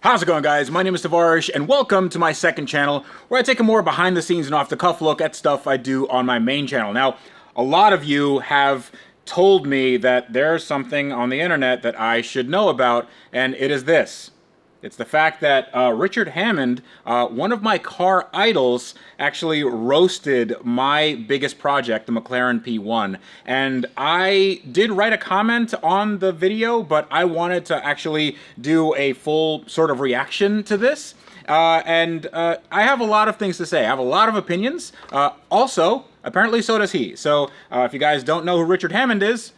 How's it going, guys? My name is Tavarish, and welcome to my second channel, where I take a more behind-the-scenes and off-the-cuff look at stuff I do on my main channel. Now, a lot of you have told me that there's something on the internet that I should know about, and it is this. It's the fact that Richard Hammond, one of my car idols, actually roasted my biggest project, the McLaren P1. And I did write a comment on the video, but I wanted to actually do a full sort of reaction to this. I have a lot of things to say. I have a lot of opinions. Also, apparently so does he. So if you guys don't know who Richard Hammond is,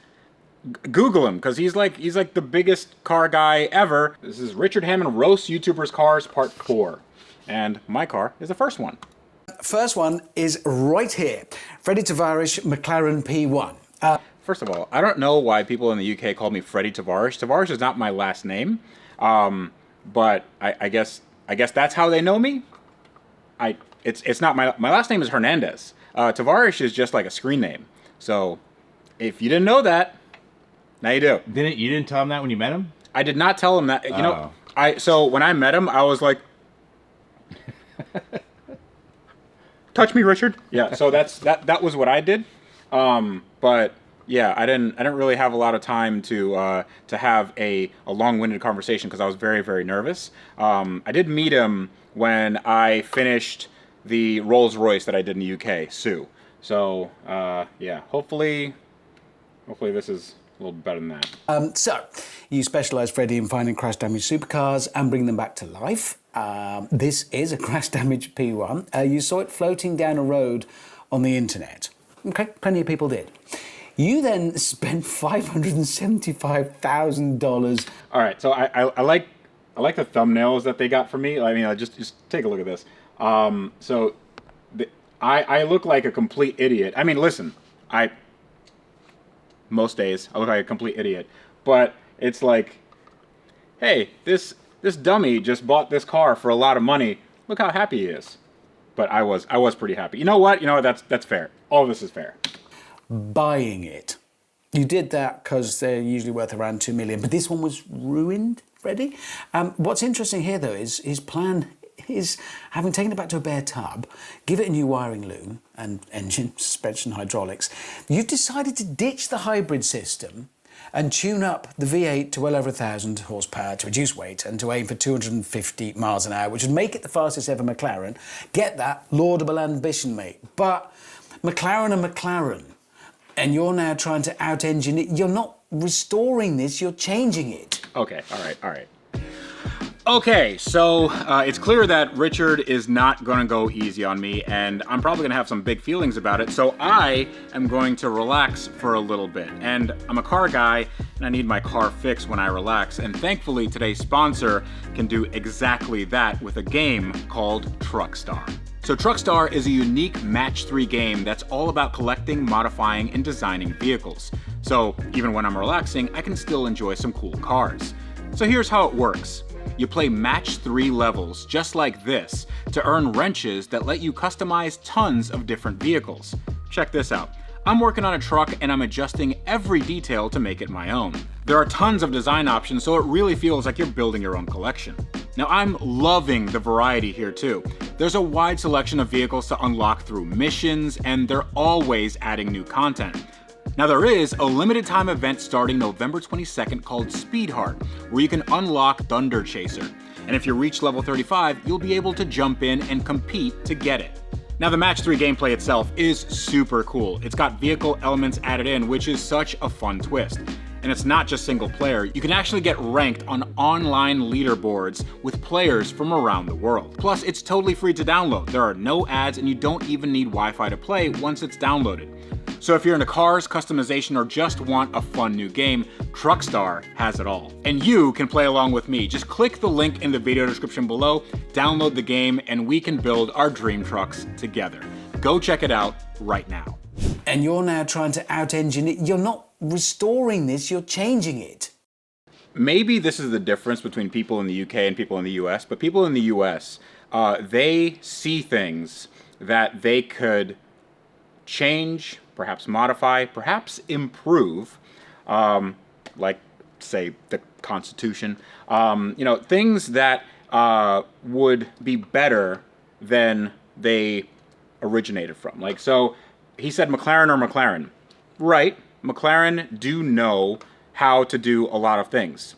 Google him, because he's like the biggest car guy ever. This is Richard Hammond Roast YouTubers Cars Part 4. And my car is the first one. First one is right here. Freddie Tavarish, McLaren P1. First of all, I don't know why people in the UK call me Freddie Tavarish. Tavarish is not my last name. But I guess that's how they know me. It's not my last name is Hernandez. Tavarish is just like a screen name. So if you didn't know that, now you do. You didn't tell him that when you met him? I did not tell him that. You know, so when I met him, I was like, "Touch me, Richard." Yeah. So that was what I did. But yeah, I didn't really have a lot of time to have a long-winded conversation because I was very, very nervous. I did meet him when I finished the Rolls-Royce that I did in the UK, Sue. So yeah, hopefully this is a little better than that. So, you specialise, Freddie, in finding crash-damaged supercars and bring them back to life. This is a crash-damaged P1. You saw it floating down a road on the internet. Okay, plenty of people did. You then spent $575,000. All right, so I like the thumbnails that they got for me. I mean, just take a look at this. So I look like a complete idiot. I mean, listen, most days I look like a complete idiot, but it's like, hey, this dummy just bought this car for a lot of money. Look how happy he is. But I was pretty happy. You know what? That's fair. All of this is fair. Buying it. You did that because they're usually worth around $2 million, but this one was ruined, Freddie. What's interesting here, though, is his plan is, having taken it back to a bare tub, give it a new wiring loom and engine, suspension, hydraulics, you've decided to ditch the hybrid system and tune up the V8 to well over 1,000 horsepower to reduce weight and to aim for 250 miles an hour, which would make it the fastest ever McLaren. Get that? Laudable ambition, mate. But McLaren are McLaren, and you're now trying to out-engine it. You're not restoring this, you're changing it. Okay, all right. Okay, so it's clear that Richard is not going to go easy on me, and I'm probably going to have some big feelings about it, so I am going to relax for a little bit. And I'm a car guy, and I need my car fixed when I relax, and thankfully today's sponsor can do exactly that with a game called Truck Star. So Truck Star is a unique Match 3 game that's all about collecting, modifying, and designing vehicles. So even when I'm relaxing, I can still enjoy some cool cars. So here's how it works. You play Match 3 levels just like this to earn wrenches that let you customize tons of different vehicles. Check this out. I'm working on a truck and I'm adjusting every detail to make it my own. There are tons of design options, so it really feels like you're building your own collection. Now I'm loving the variety here too. There's a wide selection of vehicles to unlock through missions, and they're always adding new content. Now there is a limited time event starting November 22nd called Speed Heart, where you can unlock Thunder Chaser. And if you reach level 35, you'll be able to jump in and compete to get it. Now the Match 3 gameplay itself is super cool. It's got vehicle elements added in, which is such a fun twist. And it's not just single player, you can actually get ranked on online leaderboards with players from around the world. Plus, it's totally free to download. There are no ads and you don't even need Wi-Fi to play once it's downloaded. So if you're into cars, customization, or just want a fun new game, Truck Star has it all. And you can play along with me. Just click the link in the video description below, download the game, and we can build our dream trucks together. Go check it out right now. And you're now trying to out-engine it. You're not restoring this, you're changing it. Maybe this is the difference between people in the UK and people in the US, but people in the US, they see things that they could change, perhaps modify, perhaps improve, like, say, the Constitution. You know, things that would be better than they originated from. Like, so he said McLaren or McLaren. Right, McLaren do know how to do a lot of things.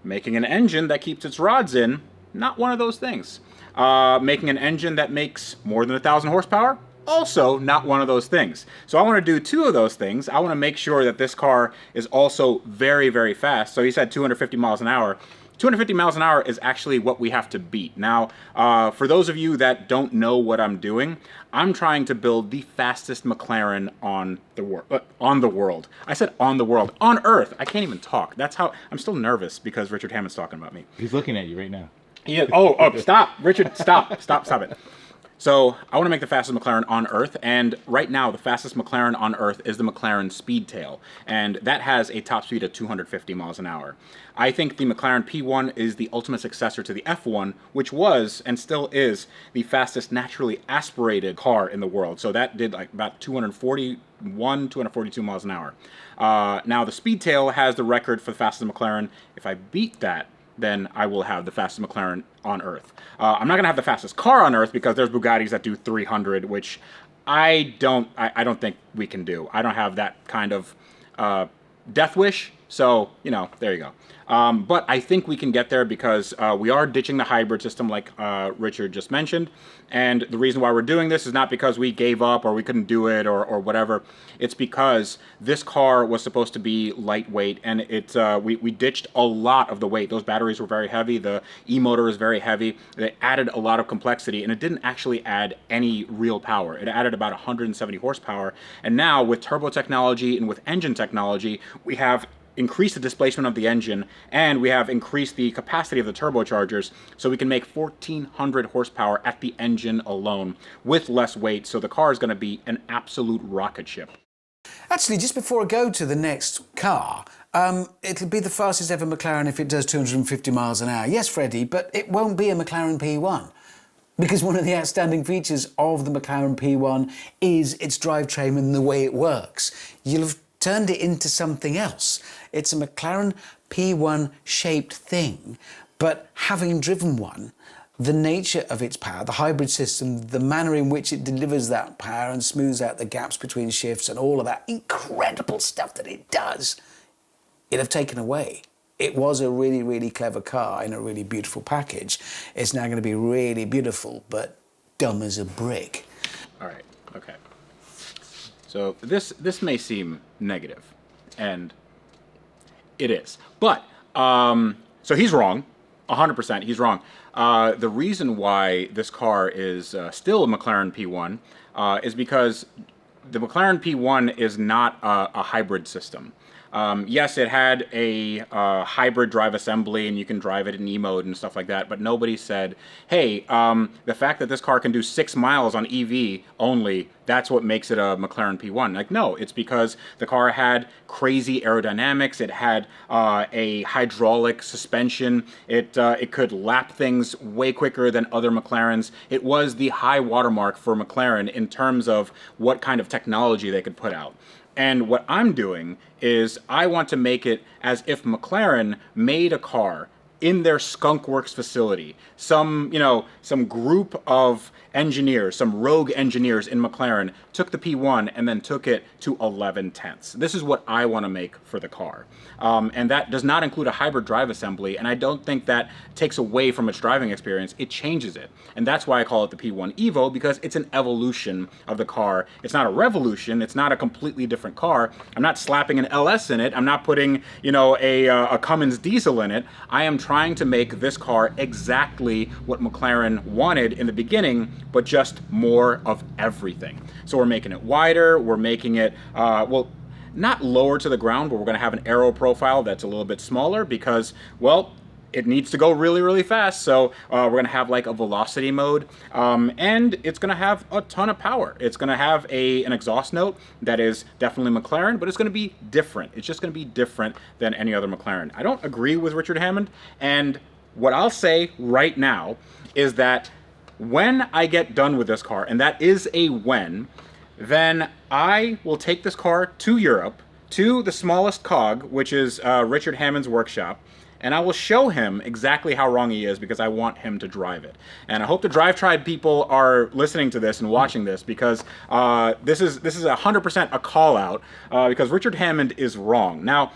Making an engine that keeps its rods in, not one of those things. Making an engine that makes more than 1,000 horsepower, also not one of those things. So I want to do two of those things. I want to make sure that this car is also very, very fast. So he said 250 miles an hour. 250 miles an hour is actually what we have to beat. Now, for those of you that don't know what I'm doing, I'm trying to build the fastest McLaren on the world. I said on the world. On Earth. I can't even talk. That's how... I'm still nervous because Richard Hammond's talking about me. He's looking at you right now. He is. Oh, stop. Richard, stop it. So I want to make the fastest McLaren on Earth, and right now the fastest McLaren on Earth is the McLaren Speedtail, and that has a top speed of 250 miles an hour. I think the McLaren P1 is the ultimate successor to the F1, which was, and still is, the fastest naturally aspirated car in the world. So that did like about 242 miles an hour. Now the Speedtail has the record for the fastest McLaren. If I beat that, then I will have the fastest McLaren on Earth. I'm not going to have the fastest car on Earth because there's Bugattis that do 300, which I don't think we can do. I don't have that kind of death wish, so, you know, there you go. But I think we can get there because we are ditching the hybrid system like Richard just mentioned. And the reason why we're doing this is not because we gave up or we couldn't do it or whatever. It's because this car was supposed to be lightweight, and we ditched a lot of the weight. Those batteries were very heavy. The e-motor is very heavy. They added a lot of complexity, and it didn't actually add any real power. It added about 170 horsepower. And now with turbo technology and with engine technology, we have increase the displacement of the engine, and we have increased the capacity of the turbochargers, so we can make 1,400 horsepower at the engine alone with less weight, so the car is going to be an absolute rocket ship. Actually, just before I go to the next car, it'll be the fastest ever McLaren if it does 250 miles an hour. Yes, Freddie, but it won't be a McLaren P1. Because one of the outstanding features of the McLaren P1 is its drivetrain and the way it works. You'll have turned it into something else. It's a McLaren P1 shaped thing, but having driven one, the nature of its power, the hybrid system, the manner in which it delivers that power and smooths out the gaps between shifts and all of that incredible stuff that it does, it'd have taken away. It was a really, really clever car in a really beautiful package. It's now going to be really beautiful, but dumb as a brick. All right, okay. So this may seem negative, and it is. But, so he's wrong, 100% he's wrong. The reason why this car is still a McLaren P1 is because the McLaren P1 is not a hybrid system. Yes, it had a hybrid drive assembly, and you can drive it in E-mode and stuff like that, but nobody said, hey, the fact that this car can do 6 miles on EV only, that's what makes it a McLaren P1. Like, no, it's because the car had crazy aerodynamics, it had a hydraulic suspension, it could lap things way quicker than other McLarens. It was the high watermark for McLaren in terms of what kind of technology they could put out. And what I'm doing is I want to make it as if McLaren made a car in their Skunk Works facility. Some group of engineers, some rogue engineers in McLaren took the P1 and then took it to 11/10. This is what I want to make for the car. And that does not include a hybrid drive assembly, and I don't think that takes away from its driving experience. It changes it. And that's why I call it the P1 Evo, because it's an evolution of the car. It's not a revolution. It's not a completely different car. I'm not slapping an LS in it. I'm not putting, a Cummins diesel in it. I am trying to make this car exactly what McLaren wanted in the beginning, but just more of everything. So we're making it wider, we're making it, not lower to the ground, but we're going to have an aero profile that's a little bit smaller because, well, it needs to go really, really fast. So we're going to have like a velocity mode, and it's going to have a ton of power. It's going to have an exhaust note that is definitely McLaren, but it's going to be different. It's just going to be different than any other McLaren. I don't agree with Richard Hammond, and what I'll say right now is that when I get done with this car, and that is a when, then I will take this car to Europe, to the smallest cog, which is Richard Hammond's workshop, and I will show him exactly how wrong he is because I want him to drive it. And I hope the Drive Tribe people are listening to this and watching this because this is 100% a call out because Richard Hammond is wrong. Now,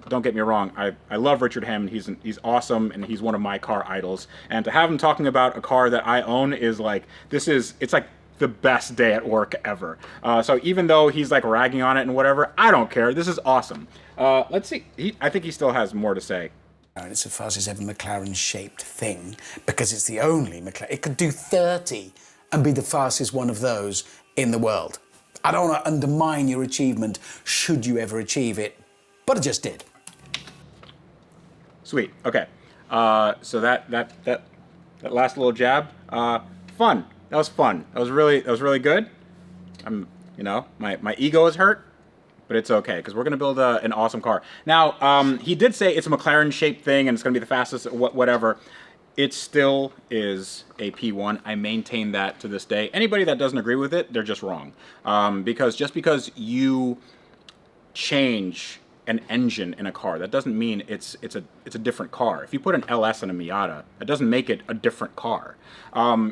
don't get me wrong, I love Richard Hammond. He's awesome, and he's one of my car idols. And to have him talking about a car that I own is like, it's like the best day at work ever. So even though he's like ragging on it and whatever, I don't care. This is awesome. Let's see. I think he still has more to say. And it's the fastest ever McLaren-shaped thing because it's the only McLaren. It could do 30 and be the fastest one of those in the world. I don't want to undermine your achievement should you ever achieve it, but I just did. Sweet. Okay. So that last little jab, fun. That was fun. That was really good. My ego is hurt, but it's okay because we're gonna build an awesome car. Now, he did say it's a McLaren-shaped thing and it's gonna be the fastest, whatever. It still is a P1. I maintain that to this day. Anybody that doesn't agree with it, they're just wrong. Because just because you change an engine in a car, that doesn't mean it's a different car. If you put an LS in a Miata, that doesn't make it a different car.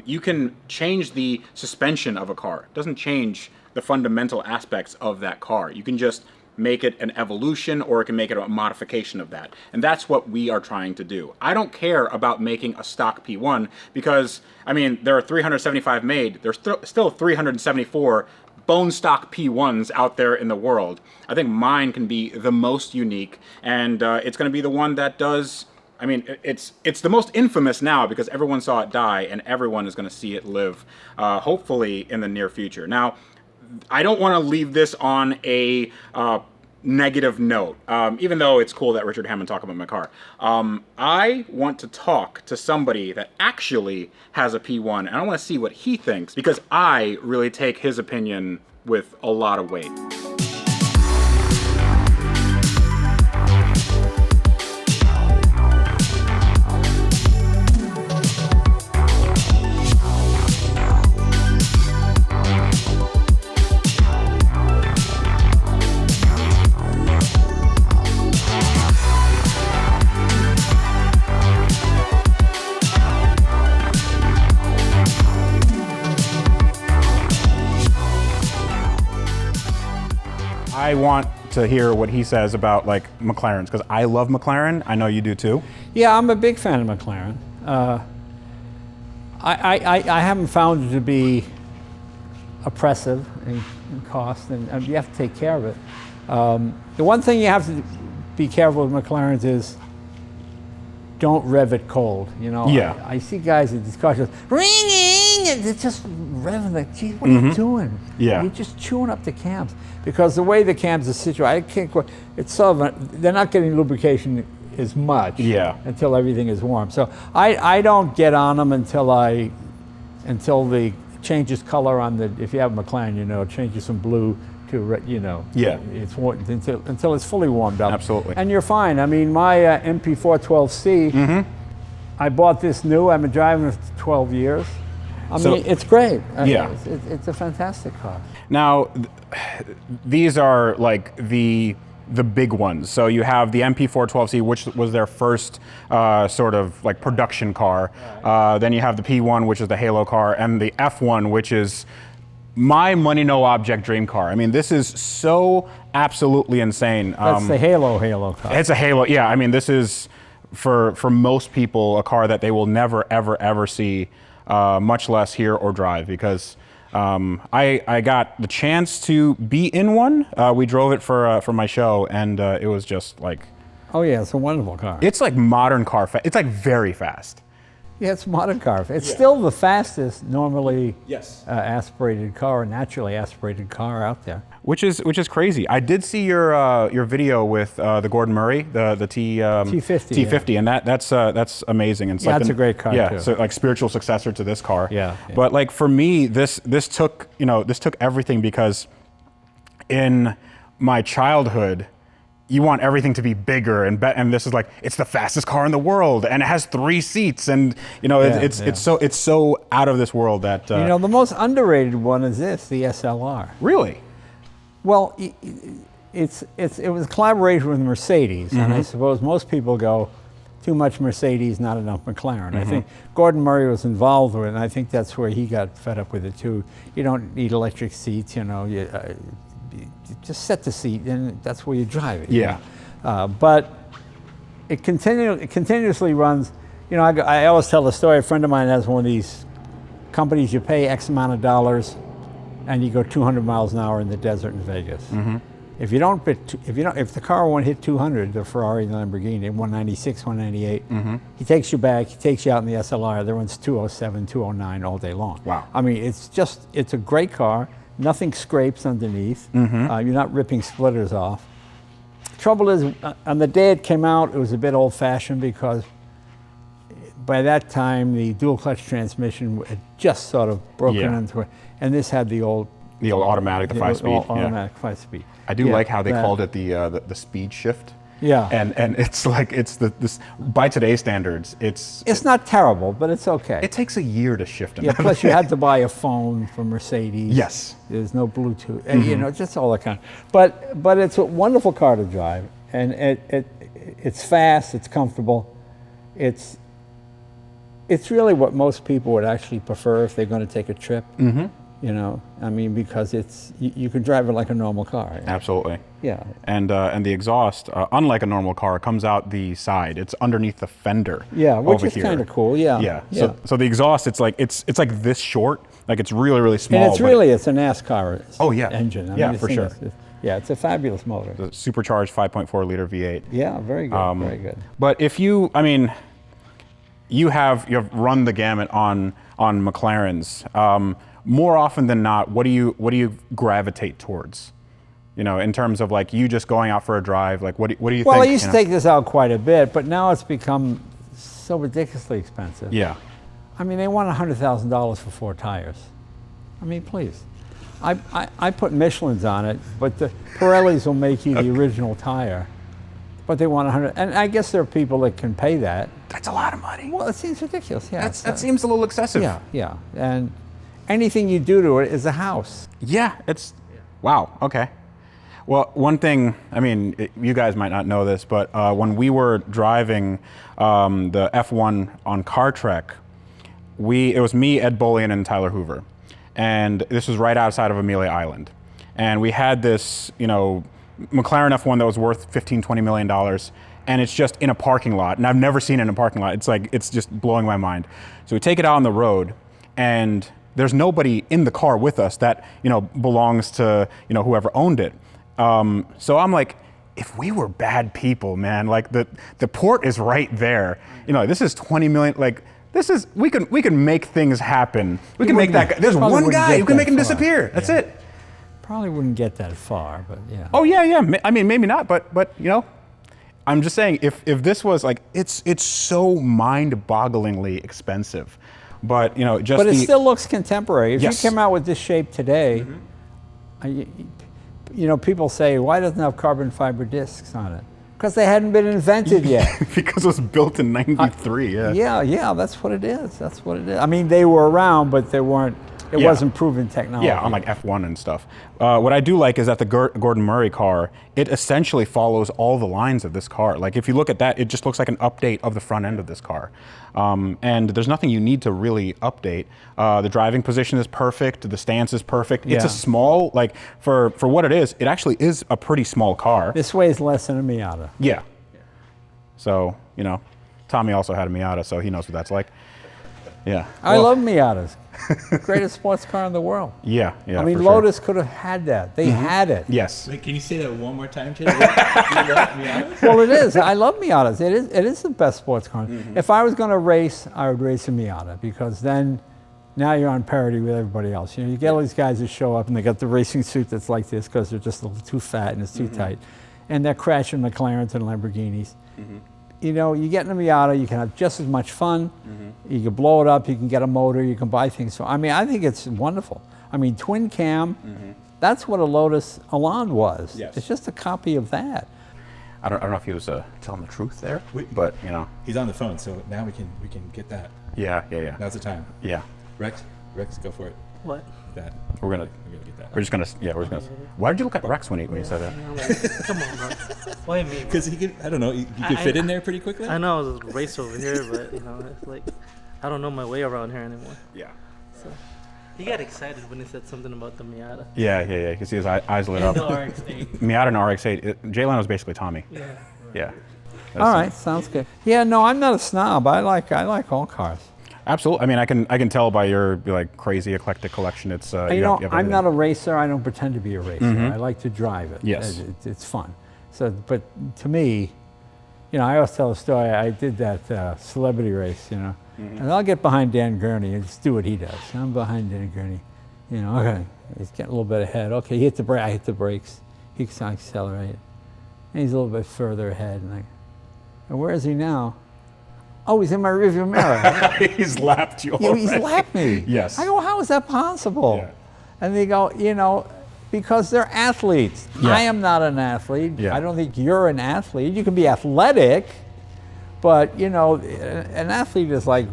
You can change the suspension of a car. It doesn't change the fundamental aspects of that car. You can just make it an evolution, or it can make it a modification of that. And that's what we are trying to do. I don't care about making a stock P1 because, I mean, there are 375 made. There's still 374 bone stock P1s out there in the world. I think mine can be the most unique, and it's going to be the one that does. I mean, it's the most infamous now because everyone saw it die, and everyone is going to see it live, hopefully in the near future. Now, I don't want to leave this on a negative note, even though it's cool that Richard Hammond talked about my car. I want to talk to somebody that actually has a P1, and I want to see what he thinks, because I really take his opinion with a lot of weight. I want to hear what he says about like McLarens, because I love McLaren. I know you do too. Yeah, I'm a big fan of McLaren. I haven't found it to be oppressive in cost, and you have to take care of it. The one thing you have to be careful with McLarens is don't rev it cold. You know, yeah. I see guys in these cars just ringing, and they're just revving like, geez, what are you doing? Yeah. You're just chewing up the cams. Because the way the cams are situated, I can't. It's so they're not getting lubrication as much. Yeah. Until everything is warm. So I don't get on them until the changes color on the. If you have a McLaren, you know, it changes from blue to red. You know. Yeah. It's warm until it's fully warmed up. Absolutely. And you're fine. I mean, my MP412C. Mm-hmm. I bought this new. I've been driving it for 12 years. I mean, it's great. Yeah. It's a fantastic car. Now, these are like the big ones. So you have the MP412C, which was their first sort of like production car. Then you have the P1, which is the Halo car, and the F1, which is my money no object dream car. I mean, this is so absolutely insane. That's the Halo car. It's a Halo, yeah. I mean, this is for most people a car that they will never ever see, much less hear or drive, because I got the chance to be in one. We drove it for my show, and it was just like... Oh yeah, it's a wonderful car. It's like modern car. It's like very fast. Yeah, it's a modern car. It's still the fastest normally aspirated car, naturally aspirated car out there. Which is crazy. I did see your video with the Gordon Murray, the T50, and that's amazing. And it's that's a great car too. So like spiritual successor to this car. Yeah. But like for me, this took everything, because in my childhood, you want everything to be bigger, and this is like, it's the fastest car in the world, and it has 3 seats, and it's so out of this world that the most underrated one is the SLR. Really? Well, it was a collaboration with Mercedes, and I suppose most people go, too much Mercedes, not enough McLaren. I think Gordon Murray was involved with it, and I think that's where he got fed up with it too. You don't need electric seats, you know. You just set the seat, and that's where you drive it. Yeah. But it continuously runs. You know, I always tell the story. A friend of mine has one of these companies. You pay X amount of dollars, and you go 200 miles an hour in the desert in Vegas. If you don't, if the car won't hit 200, the Ferrari, the Lamborghini, 196, 198, he takes you back. He takes you out in the SLR. That runs 207, 209 all day long. Wow. I mean, it's a great car. Nothing scrapes underneath. You're not ripping splitters off. Trouble is, on the day it came out, it was a bit old-fashioned because by that time the dual clutch transmission had just sort of broken into it, and this had the old automatic, the 5-speed. Automatic 5-speed. I do like how they called it the speed shift. Yeah. And it's like this by today's standards, it's not terrible, but it's okay. It takes a year to shift. Yeah. Plus, you had to buy a phone from Mercedes. Yes. There's no Bluetooth, and you know, just all that kind. But it's a wonderful car to drive, and it's fast. It's comfortable. It's really what most people would actually prefer if they're going to take a trip. You know, I mean, because you can drive it like a normal car. Absolutely. Yeah. And the exhaust, unlike a normal car, comes out the side. It's underneath the fender. Yeah, which over is here. kind of cool. Yeah. Yeah. So the exhaust, it's like this short, like it's really, really small. And it's a NASCAR engine. I mean, for sure. It's a fabulous motor. The supercharged 5.4 liter V8. Yeah, very good. Very good. But if you have run the gamut on McLarens. More often than not, what do you gravitate towards? You know, in terms of like you just going out for a drive, like what do you think? Well, I used to take this out quite a bit, but now it's become so ridiculously expensive. Yeah. I mean, they want $100,000 for 4 tires. I mean, please. I put Michelin's on it, but the Pirellis will make you the original tire. But they want 100, and I guess there are people that can pay that. That's a lot of money. Well, it seems ridiculous. Yeah. That seems a little excessive. Yeah. And anything you do to it is a house. Yeah, wow, okay. Well, one thing, I mean, you guys might not know this, but when we were driving the F1 on Car Trek, it was me, Ed Bolian, and Tyler Hoover. And this was right outside of Amelia Island. And we had this, McLaren F1 that was worth $15-20 million, and it's just in a parking lot. And I've never seen it in a parking lot. It's just blowing my mind. So we take it out on the road, and there's nobody in the car with us that belongs to whoever owned it. So I'm like, if we were bad people, man, like the port is right there. This is 20 million. Like we can make things happen. We can make that guy. There's one guy who can make him disappear. That's it. Probably wouldn't get that far, but yeah. Oh yeah. I mean, maybe not, but I'm just saying if this was like it's so mind-bogglingly expensive. But But it still looks contemporary. If Yes. you came out with this shape today, people say, why doesn't it have carbon fiber discs on it? Because they hadn't been invented yet. Because it was built in '93. Yeah, that's what it is. That's what it is. I mean, they were around, but they weren't. It wasn't proven technology. Yeah, on like F1 and stuff. What I do like is that the Gordon Murray car, it essentially follows all the lines of this car. Like if you look at that, it just looks like an update of the front end of this car. And there's nothing you need to really update. The driving position is perfect. The stance is perfect. It's a small, like for what it actually is a pretty small car. This weighs less than a Miata. Yeah. So, Tommy also had a Miata, so he knows what that's like. Yeah. I love Miatas. Greatest sports car in the world. Yeah. I mean, for Lotus sure. could have had that. They had it. Yes. Wait, can you say that one more time, Jay? You love Miatas? Well, it is. I love Miatas. It is the best sports car. If I was going to race, I would race a Miata because then now you're on parity with everybody else. You get all these guys that show up and they got the racing suit that's like this because they're just a little too fat and it's too tight. And they're crashing McLarens and Lamborghinis. You get in a Miata, you can have just as much fun. You can blow it up, you can get a motor, you can buy things. So, I mean, I think it's wonderful. I mean, twin cam, that's what a Lotus Elan was. Yes. It's just a copy of that. I don't know if he was telling the truth there, but He's on the phone, so now we can get that. Yeah. Now's the time. Yeah. Rex, go for it. What? That. We're gonna get that. we're just gonna yeah we're just gonna. Why did you look at Rex when you said that? I'm like, come on, bro. Why me? Because he could, I don't know, you could fit in there pretty quickly. I know I was a race over here, but it's like I don't know my way around here anymore. Yeah. So he got excited when he said something about the Miata. Yeah. You can see his eyes lit And up. the RX-8. Miata and RX-8. Jay Leno's basically Tommy. Yeah. Yeah. All right, sounds good. Yeah, no, I'm not a snob. I like all cars. Absolutely. I mean, I can tell by your like crazy eclectic collection. It's You know, you have I'm everything. not a racer. I don't pretend to be a racer. Mhm. I like to drive it. Yes. It's fun. So, but to me, you know, I always tell a story. I did that celebrity race, you know, and I'll get behind Dan Gurney and just do what he does. I'm behind Dan Gurney, you know. Okay, he's getting a little bit ahead. Okay, he hit the brake. I hit the brakes. He can accelerate. And he's a little bit further ahead. And where is he now? Oh, he's in my rearview mirror. He's lapped you. Yeah, he's already. lapped me. Yes. I go, how is that possible? Yeah. And they go, you know, because they're athletes. Yeah. I am not an athlete. Yeah. I don't think you're an athlete. You can be athletic, but you know, an athlete is like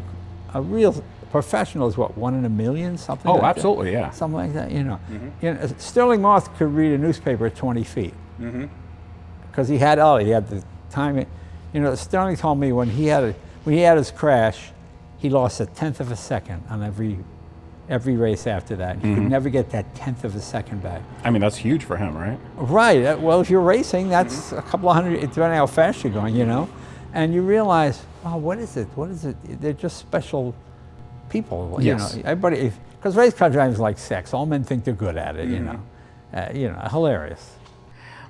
a real professional is what, 1 in a million, something Oh, like absolutely, that? yeah. Something like that, you know. Sterling Moss could read a newspaper at 20 feet. Because he had the time. You know, Sterling told me when he had his crash, he lost 1/10 of a second on every race after that. He could never get that 1/10 of a second back. I mean, that's huge for him, right? Right. Well, if you're racing, that's a couple of hundred, depending how fast you're going, you know. And you realize, oh, what is it? What is it? They're just special people. Yes. You know, everybody, because race car driving is like sex. All men think they're good at it, you know. Hilarious.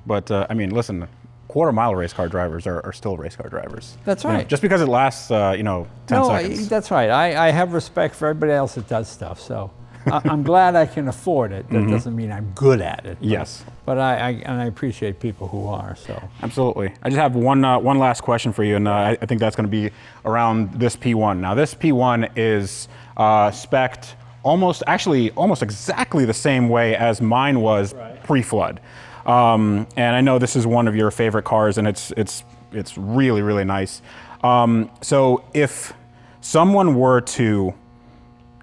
But I mean, listen, quarter-mile race car drivers are still race car drivers. That's You know, right. just because it lasts, 10 seconds. That's right. I have respect for everybody else that does stuff. So I'm glad I can afford it. That doesn't mean I'm good at it. Yes. But I appreciate people who are. So Absolutely. I just have one last question for you, and I think that's going to be around this P1. Now, this P1 is spec'd almost exactly the same way as mine was pre-flood. And I know this is one of your favorite cars, and it's really, really nice. So if someone were to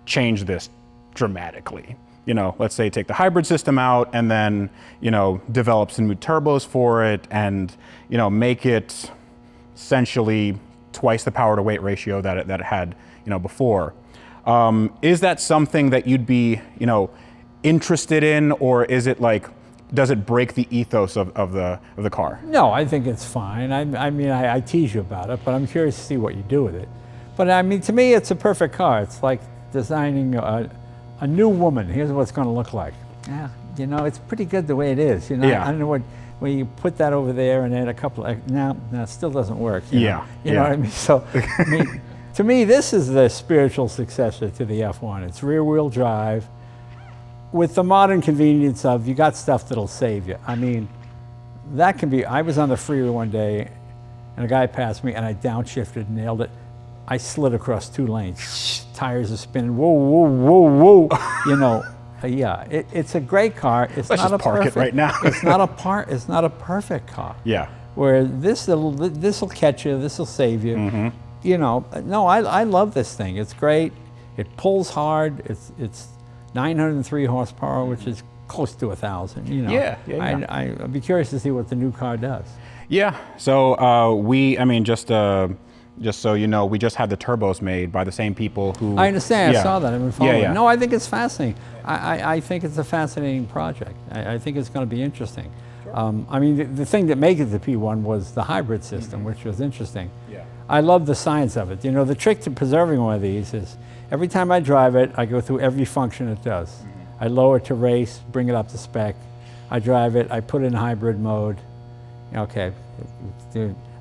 change this dramatically, you know, let's say take the hybrid system out and then, you know, develop some new turbos for it and, you know, make it essentially twice the power to weight ratio that it had, you know, before. Is that something that you'd be, you know, interested in, or is it like, does it break the ethos of the car? no, I think it's fine. I tease you about it, but I'm curious to see what you do with it. But I mean, to me, it's a perfect car. It's like designing a new woman. Here's what it's going to look like. Yeah, you know, it's pretty good the way it is. You know, Yeah. I don't know when you put that over there and add a couple of, no, it still doesn't work. You Yeah, know? You know yeah. what I mean? So, I mean, to me, this is the spiritual successor to the F1. It's rear-wheel drive with the modern convenience of you got stuff that'll save you. I mean, that can be, I was on the freeway one day and a guy passed me and I downshifted and nailed it. I slid across 2 lanes. Tires are spinning. Whoa, whoa, whoa, whoa. You know, yeah, it's a great car. It's Let's not just a park perfect, it right now. it's not a perfect car. Yeah. Where this'll catch you, this'll save you. You know, no, I love this thing. It's great. It pulls hard. It's 903 horsepower, which is close to 1,000. You know. Yeah. I'd be curious to see what the new car does. Yeah. So I mean, just so you know, we just had the turbos made by the same people who. I understand. Yeah. I saw that. I've been following. Yeah. No, I think it's fascinating. I think it's a fascinating project. I think it's going to be interesting. I mean, the thing that made it the P1 was the hybrid system, which was interesting. Yeah. I love the science of it. You know, the trick to preserving one of these is every time I drive it, I go through every function it does. I lower it to race, bring it up to spec. I drive it, I put it in hybrid mode. Okay,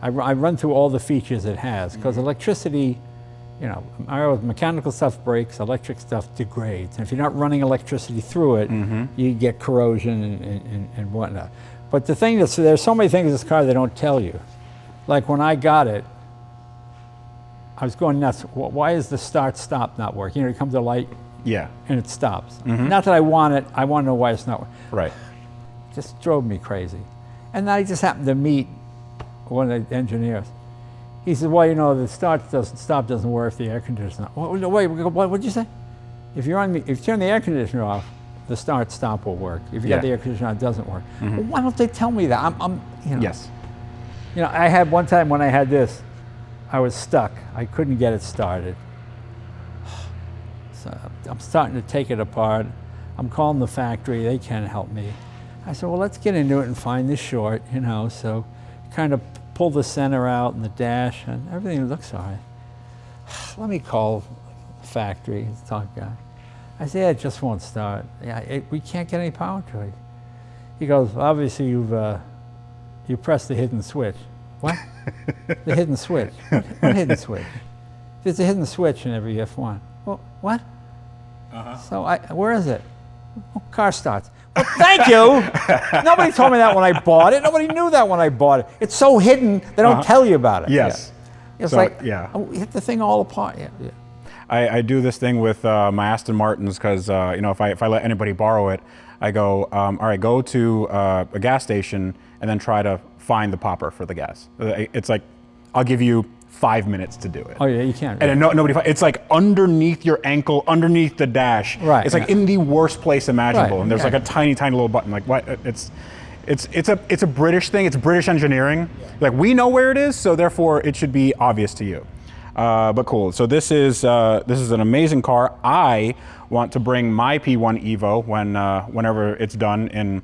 I run through all the features it has, because electricity, you know, mechanical stuff breaks, electric stuff degrades. And if you're not running electricity through it, you get corrosion and whatnot. But the thing is, there's so many things in this car they don't tell you. Like when I got it, I was going nuts. Why is the start-stop not working? You know, you come to the light Yeah. and it stops. Not that I want it, I want to know why it's not working. Right. Just drove me crazy. And then I just happened to meet one of the engineers. He said, well, you know, the stop doesn't work if the air conditioner. Wait, what did you say? If you turn the air conditioner off, the start-stop will work. If you got Yeah. the air conditioner on, it doesn't work. Well, why don't they tell me that? You know. Yes. You know, I had one time when I had this, I was stuck. I couldn't get it started. So I'm starting to take it apart. I'm calling the factory. They can't help me. I said, well, let's get into it and find this short, you know. So kind of pull the center out and the dash, and everything looks all right. Let me call the factory, the talk guy. I said, yeah, it just won't start. Yeah, we can't get any power to it. He goes, obviously you pressed the hidden switch. What? The hidden switch. What hidden switch? There's a hidden switch in every F1. Well, what? So where is it? Oh, car starts. Well, thank you. Nobody told me that when I bought it. Nobody knew that when I bought it. It's so hidden, they don't tell you about it. Yes. Yeah. It's So, like, yeah. you hit the thing all apart. Yeah. I do this thing with my Aston Martins because you know, if I let anybody borrow it, I go, all right, go to a gas station and then try to find the popper for the gas. It's like, I'll give you 5 minutes to do it. Oh yeah, you can't. And then nobody. It's like underneath your ankle, underneath the dash. Right, It's like yeah. in the worst place imaginable, Right, and there's yeah. like a tiny, tiny little button. Like what? It's a British thing. It's British engineering. Like we know where it is, so therefore it should be obvious to you. But cool. So this is an amazing car. I want to bring my P1 Evo whenever it's done in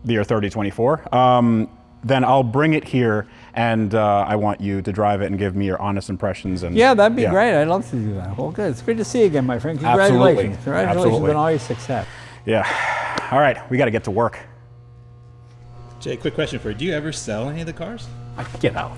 the year 3024. Then I'll bring it here, and I want you to drive it and give me your honest impressions. And Yeah, that'd be great. I'd love to do that. Well, good. It's good to see you again, my friend. Absolutely. Congratulations. Congratulations Absolutely. on all your success. Yeah. All right, we got to get to work. Jay, quick question for you. Do you ever sell any of the cars? Get out.